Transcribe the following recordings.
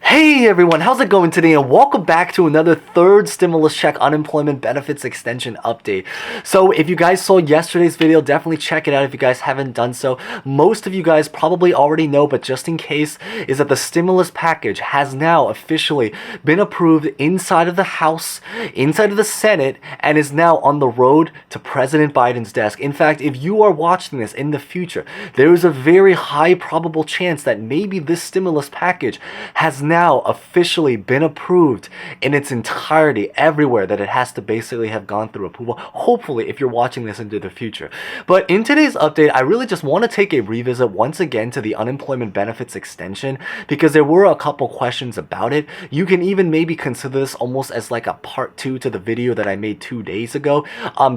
Hey everyone, how's it going today? And welcome back to another third stimulus check unemployment benefits extension update. So if you guys saw yesterday's video, definitely check it out if you guys haven't done so. Most of you guys probably already know, but just in case, is that the stimulus package has now officially been approved inside of the House, inside of the Senate, and is now on the road to President Biden's desk. In fact, if you are watching this in the future, there is a very high probable chance that maybe this stimulus package has now officially been approved in its entirety everywhere that it has to basically have gone through approval, hopefully if you're watching this into the future. But in today's update, I really just want to take a revisit once again to the unemployment benefits extension because there were a couple questions about it. You can even maybe consider this almost as like a part 2 to the video that I made 2 days ago.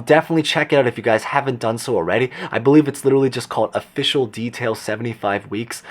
Definitely check it out if you guys haven't done so already. I believe it's literally just called Official Detail 75 Weeks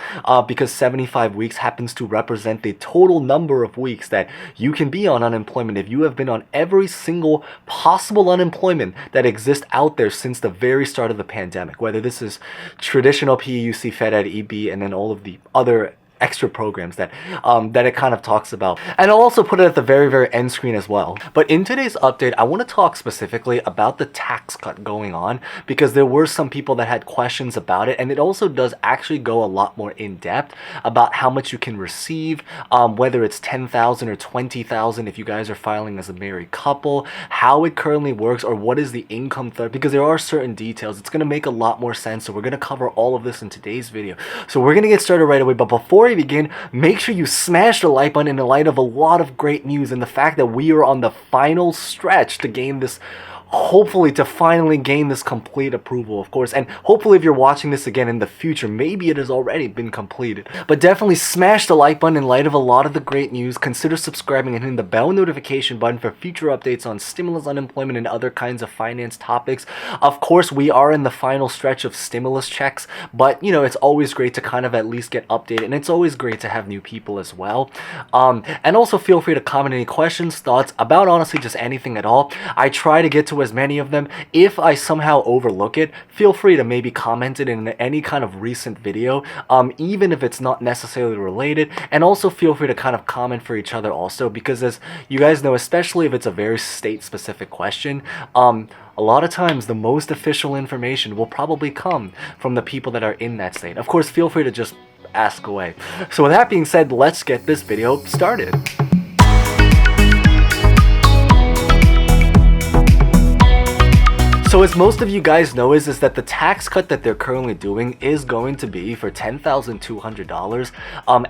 because 75 weeks happens to represent the total number of weeks that you can be on unemployment if you have been on every single possible unemployment that exists out there since the very start of the pandemic, whether this is traditional PUC, FedEd, EB, and then all of the other extra programs that it kind of talks about. And I'll also put it at the very end screen as well. But in today's update, I want to talk specifically about the tax cut going on because there were some people that had questions about it, and it also does actually go a lot more in depth about how much you can receive, whether it's 10,000 or 20,000 if you guys are filing as a married couple, how it currently works, or what is the income third, because there are certain details. It's going to make a lot more sense, so we're going to cover all of this in today's video. So we're going to get started right away, but before we begin, make sure you smash the like button in light of a lot of great news and the fact that we are on the final stretch to gain this, hopefully to finally gain this complete approval, of course. And hopefully if you're watching this again in the future, maybe it has already been completed. But definitely smash the like button in light of a lot of the great news. Consider subscribing and hitting the bell notification button for future updates on stimulus, unemployment, and other kinds of finance topics. Of course, we are in the final stretch of stimulus checks, but you know, it's always great to kind of at least get updated, and it's always great to have new people as well. And also feel free to comment any questions, thoughts about honestly just anything at all. I try to get to as many of them. If I somehow overlook it, feel free to maybe comment it in any kind of recent video, even if it's not necessarily related. And also feel free to kind of comment for each other also, because as you guys know, especially if it's a very state specific question, a lot of times the most official information will probably come from the people that are in that state. Of course, feel free to just ask away. So with that being said, let's get this video started. So as most of you guys know is that the tax cut that they're currently doing is going to be for $10,200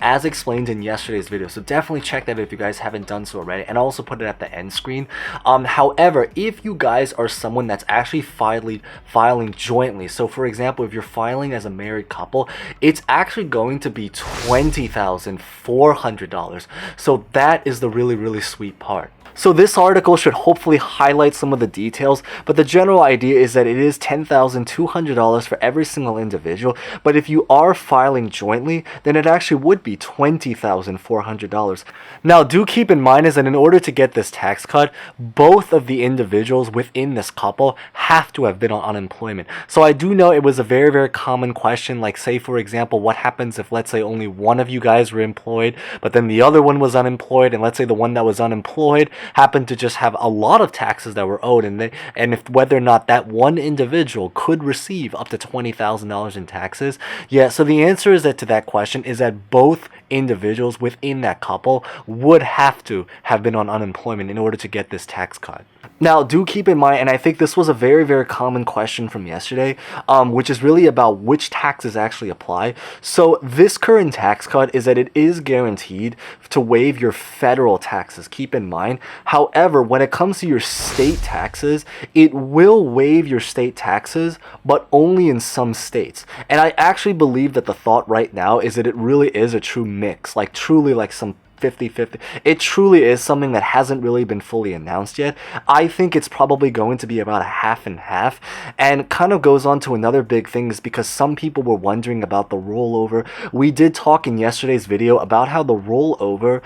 as explained in yesterday's video. So definitely check that if you guys haven't done so already, and I'll also put it at the end screen. However, if you guys are someone that's actually filing jointly, so for example, if you're filing as a married couple, it's actually going to be $20,400. So that is the really sweet part. So this article should hopefully highlight some of the details, but the general idea is that it is $10,200 for every single individual. But if you are filing jointly, then it actually would be $20,400. Now, do keep in mind is that in order to get this tax cut, both of the individuals within this couple have to have been on unemployment. So I do know it was a very common question, like say for example, what happens if let's say only one of you guys were employed, but then the other one was unemployed, and let's say the one that was unemployed happened to just have a lot of taxes that were owed, and if whether or not that one individual could receive up to $20,000 in taxes. Yeah, so the answer is that to that question is that both individuals within that couple would have to have been on unemployment in order to get this tax cut. Now, do keep in mind, and I think this was a very common question from yesterday, which is really about which taxes actually apply. So this current tax cut is that it is guaranteed to waive your federal taxes. Keep in mind. However, when it comes to your state taxes, it will waive your state taxes, but only in some states. And I actually believe that the thought right now is that it really is a true mix, like truly like some 50-50. It truly is something that hasn't really been fully announced yet. I think it's probably going to be about a half and half, and kind of goes on to another big thing is because some people were wondering about the rollover. We did talk in yesterday's video about how the rollover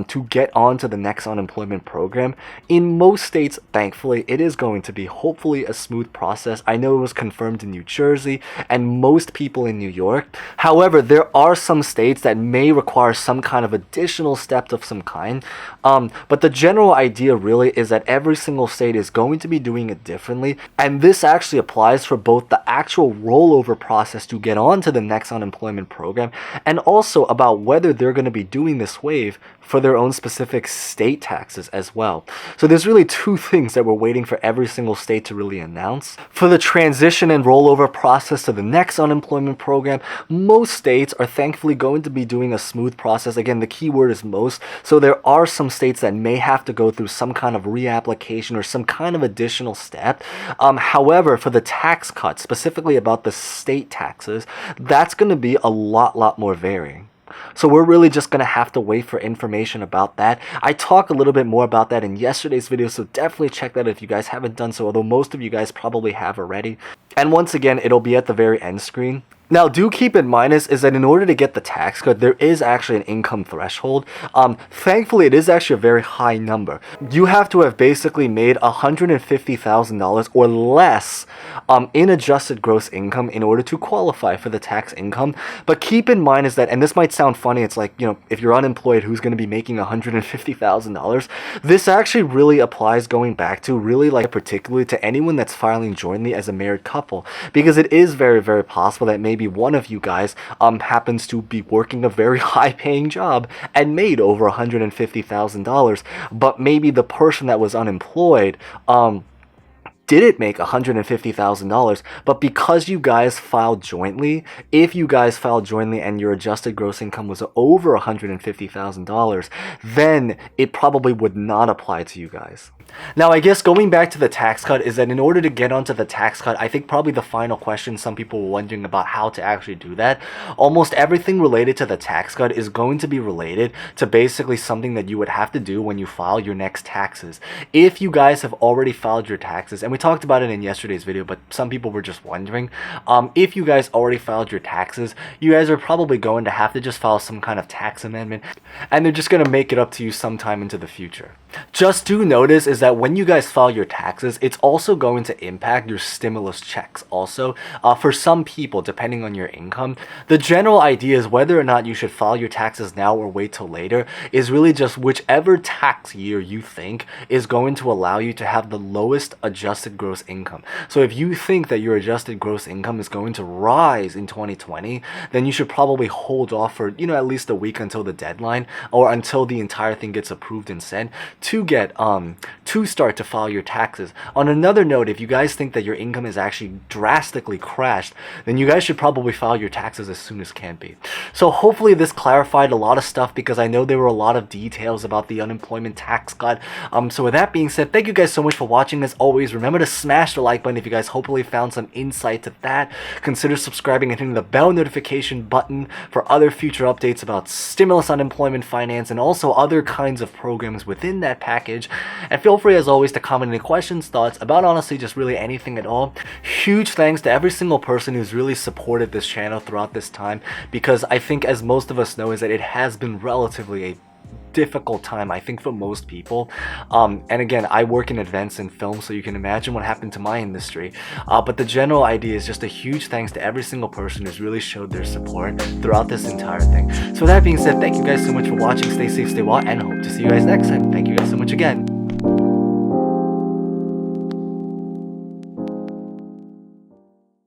to get onto the next unemployment program in most states, thankfully, it is going to be hopefully a smooth process. I know it was confirmed in New Jersey and most people in New York. However, there are some states that may require some kind of additional step of some kind. But the general idea really is that every single state is going to be doing it differently, and this actually applies for both the actual rollover process to get on to the next unemployment program, and also about whether they're going to be doing this wave for their own specific state taxes as well. So there's really two things that we're waiting for every single state to really announce. For the transition and rollover process to the next unemployment program, most states are thankfully going to be doing a smooth process. Again, the key word is most. So there are some states that may have to go through some kind of reapplication or some kind of additional step. However, for the tax cut, specifically about the state taxes, that's going to be a lot more varying. So we're really just going to have to wait for information about that. I talk a little bit more about that in yesterday's video, so definitely check that if you guys haven't done so, although most of you guys probably have already. And once again, it'll be at the very end screen. Now, do keep in mind is that in order to get the tax cut, there is actually an income threshold. Thankfully, it is actually a very high number. You have to have basically made $150,000 or less in adjusted gross income in order to qualify for the tax income. But keep in mind is that, and this might sound funny, it's like, you know, if you're unemployed, who's going to be making $150,000? This actually really applies going back to really like particularly to anyone that's filing jointly as a married couple, because it is very possible that maybe one of you guys happens to be working a very high paying job and made over $150,000, but maybe the person that was unemployed didn't make $150,000, but because you guys filed jointly, if you guys filed jointly and your adjusted gross income was over $150,000, then it probably would not apply to you guys. Now, I guess going back to the tax cut is that in order to get onto the tax cut, I think probably the final question some people were wondering about how to actually do that. Almost everything related to the tax cut is going to be related to basically something that you would have to do when you file your next taxes. If you guys have already filed your taxes, and we talked about it in yesterday's video, but some people were just wondering, if you guys already filed your taxes, you guys are probably going to have to just file some kind of tax amendment, and they're just going to make it up to you sometime into the future. Just do notice is that when you guys file your taxes, it's also going to impact your stimulus checks also. For some people, depending on your income, the general idea is whether or not you should file your taxes now or wait till later is really just whichever tax year you think is going to allow you to have the lowest adjusted gross income. So if you think that your adjusted gross income is going to rise in 2020, then you should probably hold off for, you know, at least a week until the deadline or until the entire thing gets approved and sent to get to start to file your taxes. On another note, if you guys think that your income is actually drastically crashed, then you guys should probably file your taxes as soon as can be. So hopefully this clarified a lot of stuff, because I know there were a lot of details about the unemployment tax cut. So with that being said, thank you guys so much for watching. As always, remember to smash the like button if you guys hopefully found some insight to that. Consider subscribing and hitting the bell notification button for other future updates about stimulus, unemployment, finance, and also other kinds of programs within that package. And feel free as always to comment any questions, thoughts about honestly just really anything at all. Huge thanks to every single person who's really supported this channel throughout this time, because I think, as most of us know, is that it has been relatively a difficult time, I think, for most people. And again, I work in events and film, so you can imagine what happened to my industry. But the general idea is just a huge thanks to every single person who's really showed their support throughout this entire thing. So with that being said, thank you guys so much for watching. Stay safe, stay well, and hope to see you guys next time. Thank you guys so much again.